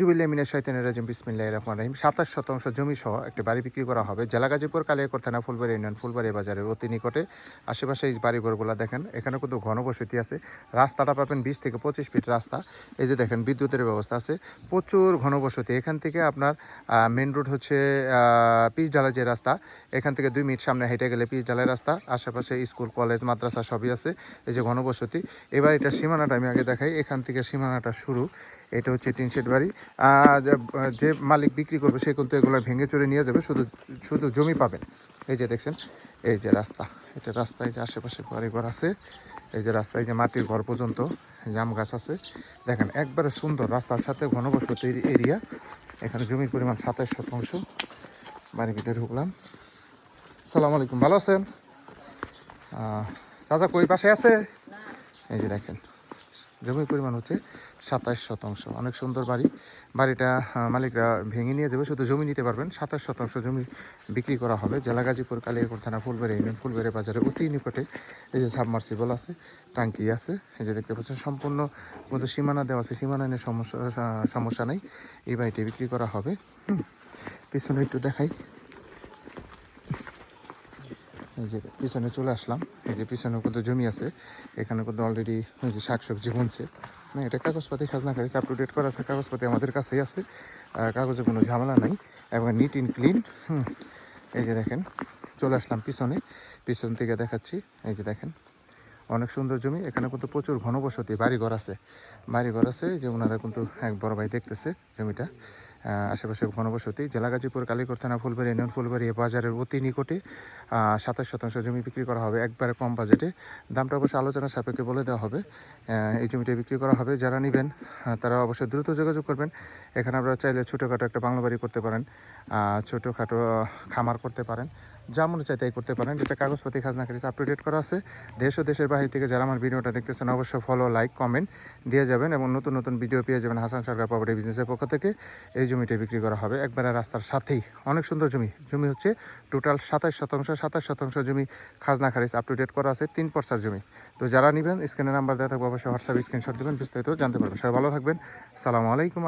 জুবিল্লাহ শয়তানির রাজিম বিসমিল্লাহির রহমানির রহিম ২৭ শতাংশ জমি সহ একটি বাড়ি বিক্রি করা হবে জেলা গাজীপুর কালিয়াকৈর থানা ফুলবাড়ী ইউনিয়ন ফুলবাড়ী বাজারের অতি নিকটে। আশেপাশে এই বাড়িঘরগুলো দেখেন, এখানে কিন্তু ঘনবসতি আছে। রাস্তাটা পাবেন 20 থেকে 25 ফিট রাস্তা। এই যে দেখেন বিদ্যুতের ব্যবস্থা আছে, প্রচুর ঘনবসতি। এখান থেকে আপনার মেন রোড হচ্ছে পিচ ঢালাই যে রাস্তা, এখান থেকে 2 মিনিট সামনে হেঁটে গেলে পিচ ঢালাই রাস্তা। আশেপাশে স্কুল কলেজ মাদ্রাসা সবই আছে। এই যে ঘনবসতি। এবার এটা সীমানাটা আমি আগে দেখাই, এখান থেকে সীমানাটা শুরু। এটা হচ্ছে টিন শেড বাড়ি। যে মালিক বিক্রি করবে সে কিন্তু এগুলো ভেঙে চড়ে নিয়ে যাবে, শুধু শুধু জমি পাবেন। এই যে দেখছেন, এই যে রাস্তা, এটা রাস্তায় যে আশেপাশে বাড়িঘর আছে। এই যে রাস্তায় যে মাটির ঘর পর্যন্ত জাম গাছ আছে দেখেন, একবারে সুন্দর রাস্তার সাথে ঘনবসতির এরিয়া। এখানে জমির পরিমাণ ২৭ শতাংশ। বাড়ির ভিতরে ঢুকলাম। সালাম আলাইকুম, ভালো আছেন? চাচা কই পাশে আছে? এই যে দেখেন, জমির পরিমাণ হচ্ছে ২৭ শতাংশ। অনেক সুন্দর বাড়ি। বাড়িটা মালিকরা ভেঙে নিয়ে যাবে, শুধু জমি নিতে পারবেন। ২৭ শতাংশ জমি বিক্রি করা হবে জেলা গাজীপুর কালিয়াকৈর থানা ফুলবাড়ী ইউনিয়ন ফুলবাড়ী বাজারে অতি নিকটে। এই যে সাবমার্সিবল আছে, টাঙ্কি আছে। এই যে দেখতে পাচ্ছেন সম্পূর্ণ কিন্তু সীমানা দেওয়া আছে, সীমানা নিয়ে সমস্যা নেই। এই বাড়িটি বিক্রি করা হবে। পিছনে একটু দেখাই। এই যে পিছনে চলে আসলাম। এই যে পিছনে কিন্তু জমি আছে, এখানে কিন্তু অলরেডি ওই যে শাকসবজি বুনছে। না, এটা কাগজপাতি খাজনা খারিজ আপ টু ডেট করা আছে, কাগজপাতি আমাদের কাছেই আছে, কাগজে কোনো ঝামেলা নাই এবং নিট ইন ক্লিন। এই যে দেখেন, চলে আসলাম পিছনে, পিছন থেকে দেখাচ্ছি। এই যে দেখেন, অনেক সুন্দর জমি। এখানে কিন্তু প্রচুর ঘনবসতি, বাড়িঘর আছে, বাড়িঘর আছে। যে ওনারা কিন্তু এক বড় ভাই দেখতেছে জমিটা। আশেপাশে ঘনবসতি জেলা গাজীপুর কালিয়াকৈর থানা ফুলবাড়ী ইউনিয়ন ফুলবাড়ী বাজারের অতি নিকটে। ২৭ শতাংশ জমি বিক্রি করা হবে একবারে কম বাজেটে। দামটা অবশ্যই আলোচনার সাপেক্ষে বলে দেওয়া হবে। এই জমিটা বিক্রি করা হবে। যারা নেবেন তারা অবশ্যই দ্রুত যোগাযোগ করবেন। এখানে আপনারা চাইলে ছোটোখাটো একটা বাংলো বাড়ি করতে পারেন, ছোটোখাটো খামার করতে পারেন, যা মনে চাই তাই করতে পারেন। যেটা কাগজপাতি খাজনা খারিজ আপ টু ডেট করা আছে। দেশ ও দেশের বাইরে থেকে যারা আমার ভিডিওটা দেখতেছেন অবশ্যই ফলো, লাইক, কমেন্ট দিয়ে যাবেন এবং নতুন নতুন ভিডিও পেয়ে যাবেন হাসান সরকার প্রপার্টি বিজনেসের পক্ষ থেকে। এই জমিটা বিক্রি করা হবে একবারে রাস্তার সাথেই। অনেক সুন্দর জমি হচ্ছে টোটাল ২৭ শতাংশ। ২৭ শতাংশ জমি খাজনা খারিজ আপ টু ডেট করা আছে, 3 পর্সার জমি। তো যারা নেবেন স্ক্রিনে নাম্বার দেওয়া থাকবে, অবশ্যই হোয়াটসঅ্যাপ স্ক্রিনশট দেবেন, বিস্তারিত জানতে পারবেন। সবাই ভালো থাকবেন। সালামু আলাইকুম।